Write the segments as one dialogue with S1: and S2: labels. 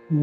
S1: Om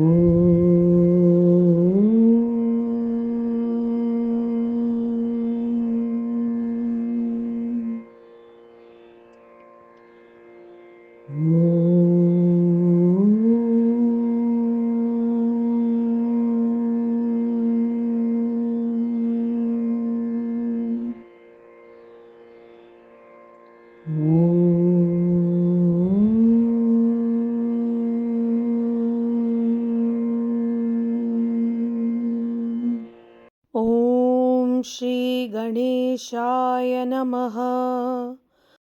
S1: Shri Ganeshaya Namaha.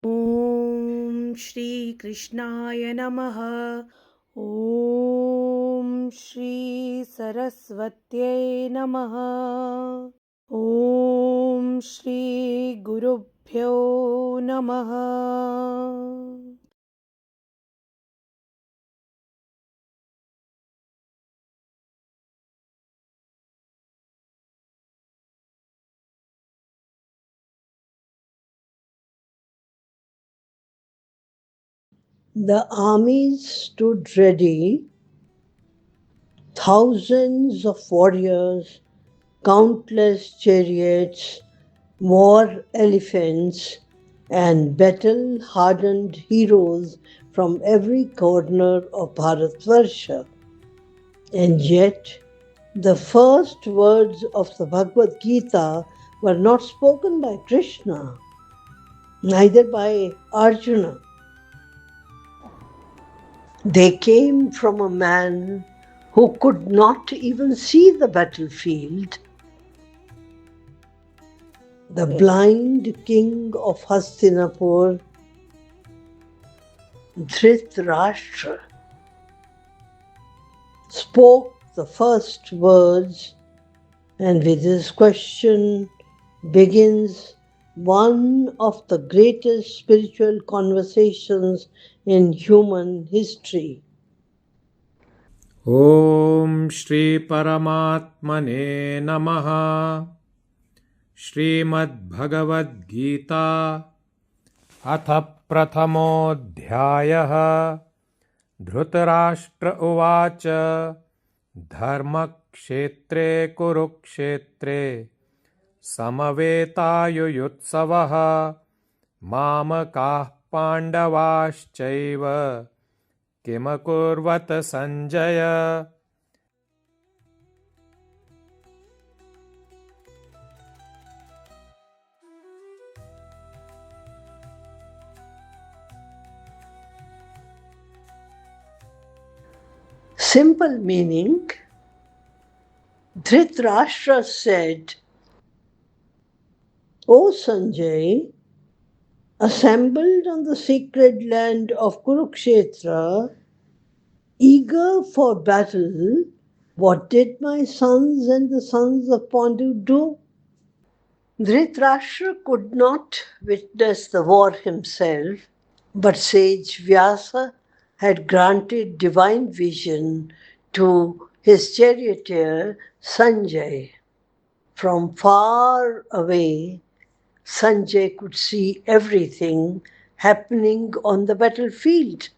S1: Om Shri Krishnaya Namaha. Om Shri Saraswatyai Namaha. Om Shri Gurubhyo Namaha.
S2: The armies stood ready, thousands of warriors, countless chariots, war elephants, and battle-hardened heroes from every corner of Bharatvarsha. And yet, the first words of the Bhagavad Gita were not spoken by Krishna, neither by Arjuna. They came from a man who could not even see the battlefield, the blind king of Hastinapur, Dhritarashtra, spoke the first words, and with his question begins one of the greatest spiritual conversations in human history.
S3: Om Shri Paramatmane Namaha. Shrimad Bhagavad Gita Atha Prathamodhyayah. Dhritarashtra Uvacha Dharmakshetre Kurukshetre Samavetaayuyutsavaha Mamakah Pandavaschaiva Kimakurvata Sanjaya.
S2: Simple meaning: Dhritarashtra said, O Sanjay, assembled on the sacred land of Kurukshetra, eager for battle, what did my sons and the sons of Pandu do? Dhritarashtra could not witness the war himself, but sage Vyasa had granted divine vision to his charioteer Sanjaya. From far away, Sanjay could see everything happening on the battlefield.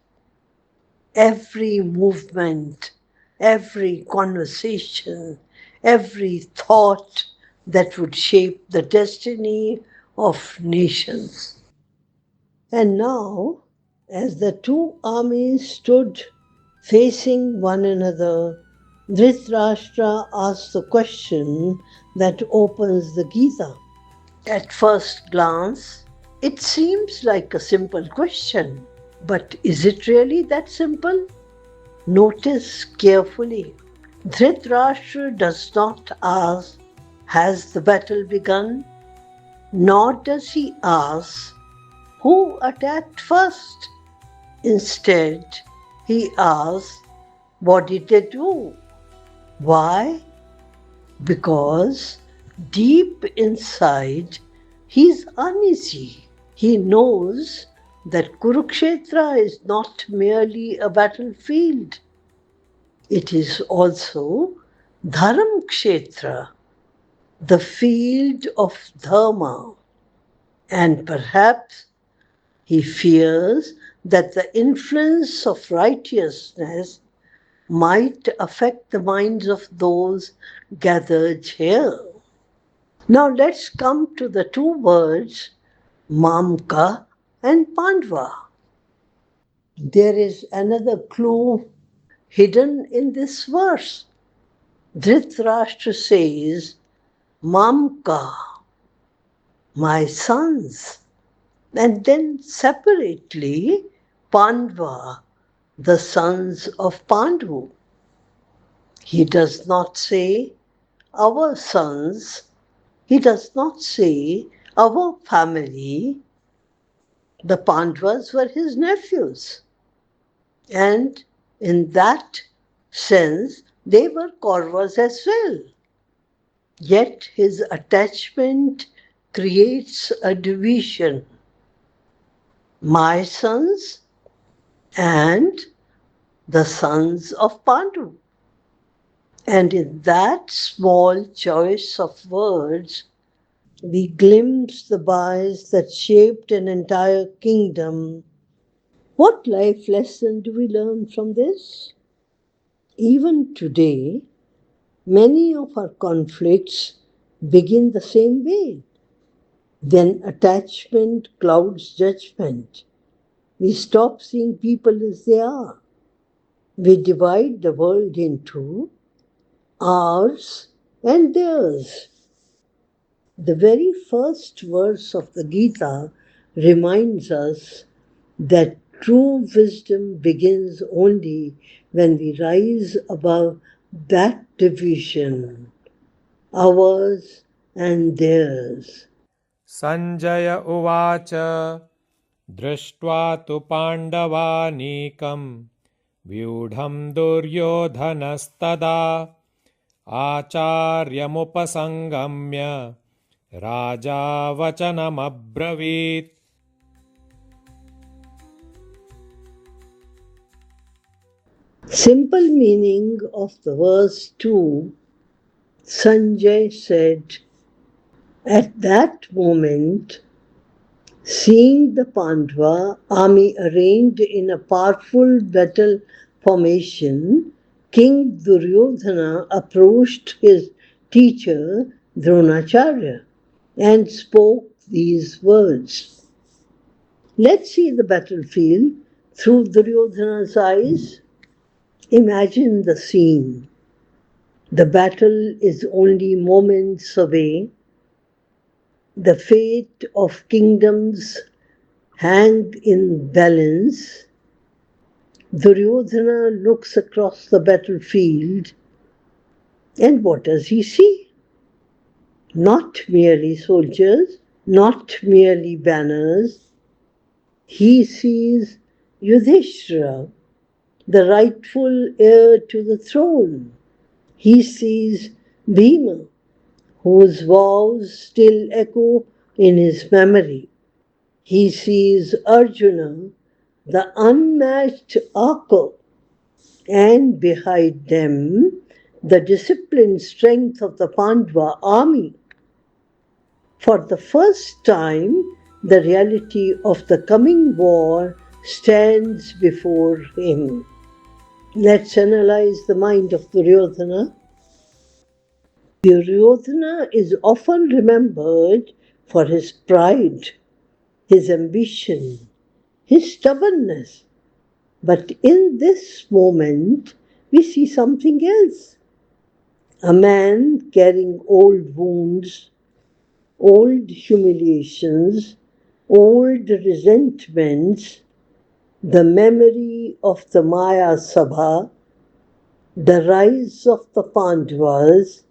S2: Every movement, every conversation, every thought that would shape the destiny of nations. And now, as the two armies stood facing one another, Dhritarashtra asked the question that opens the Gita. At first glance, it seems like a simple question, but is it really that simple? Notice carefully. Dhritarashtra does not ask, has the battle begun? Nor does he ask, who attacked first? Instead, he asks, what did they do? Why? Because deep inside, he's uneasy. He knows that Kurukshetra is not merely a battlefield. It is also Dharamkshetra, the field of Dharma. And perhaps he fears that the influence of righteousness might affect the minds of those gathered here. Now let's come to the two words Mamka and Pandava. There is another clue hidden in this verse. Dhritarashtra says, Mamka, my sons, and then separately Pandava, the sons of Pandu. He does not say our sons, he does not say our family. The Pandavas were his nephews, and in that sense they were Kauravas as well. Yet his attachment creates a division. My sons and the sons of Pandu. And in that small choice of words, we glimpse the bias that shaped an entire kingdom. What life lesson do we learn from this? Even today, many of our conflicts begin the same way. Then attachment clouds judgment. We stop seeing people as they are. We divide the world into ours and theirs. The very first verse of the Gita reminds us that true wisdom begins only when we rise above that division, ours and theirs.
S3: Sanjaya uvacha दृष्ट्वा तु पाण्डवानीकं व्यूढं दुर्योधनस्तदा आचार्यमुपसङ्गम्य राजा वचनमब्रवीत्.
S2: Simple meaning of the verse 2, Sanjay said, at that moment, seeing the Pandava army arrayed in a powerful battle formation, King Duryodhana approached his teacher Dronacharya and spoke these words. Let's see the battlefield through Duryodhana's eyes. Imagine the scene. The battle is only moments away. The fate of kingdoms hang in balance. Duryodhana looks across the battlefield, and what does he see? Not merely soldiers, not merely banners. He sees Yudhishthira, the rightful heir to the throne. He sees Bhima, whose vows still echo in his memory. He sees Arjuna, the unmatched archer, and behind them, the disciplined strength of the Pandava army. For the first time, the reality of the coming war stands before him. Let's analyze the mind of Duryodhana. Duryodhana is often remembered for his pride, his ambition, his stubbornness. But in this moment, we see something else. A man carrying old wounds, old humiliations, old resentments, the memory of the Maya Sabha, the rise of the Pandavas,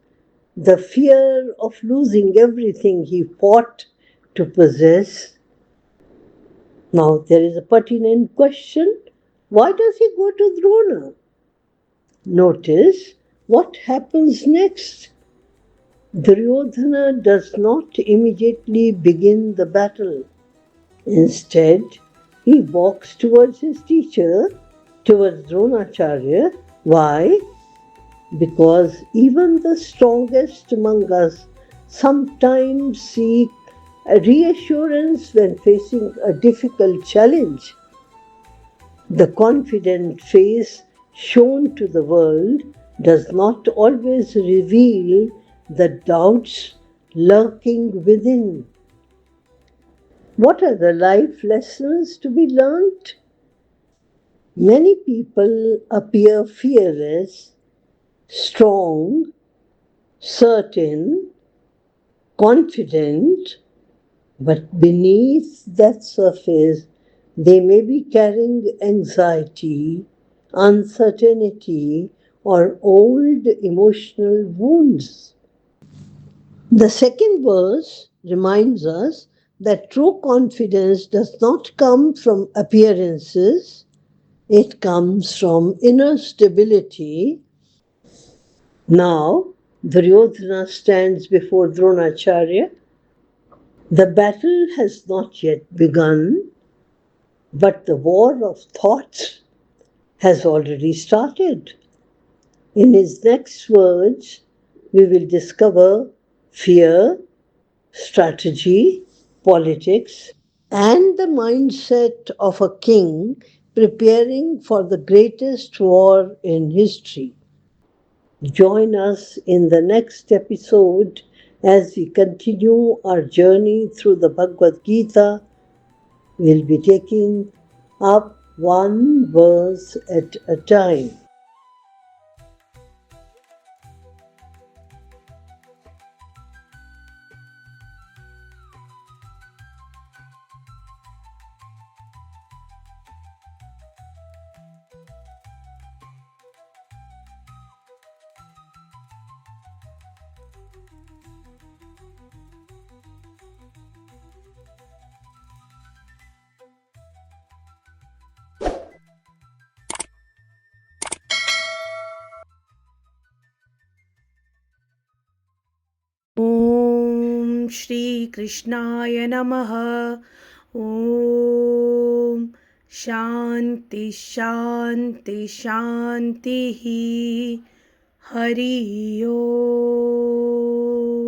S2: the fear of losing everything he fought to possess. Now there is a pertinent question. Why does he go to Drona? Notice what happens next. Duryodhana does not immediately begin the battle. Instead, he walks towards his teacher, towards Dronacharya. Why? Because even the strongest among us sometimes seek a reassurance when facing a difficult challenge. The confident face shown to the world does not always reveal the doubts lurking within. What are the life lessons to be learnt? Many people appear fearless, strong, certain, confident, but beneath that surface, they may be carrying anxiety, uncertainty, or old emotional wounds. The second verse reminds us that true confidence does not come from appearances, it comes from inner stability. Now, Duryodhana stands before Dronacharya. The battle has not yet begun, but the war of thoughts has already started. In his next words, we will discover fear, strategy, politics, and the mindset of a king preparing for the greatest war in history. Join us in the next episode as we continue our journey through the Bhagavad Gita. We'll be taking up one verse at a time.
S1: ॐ श्रीकृष्णाय नमः। ॐ शान्ति शान्ति शान्तिः। हरि ओम्।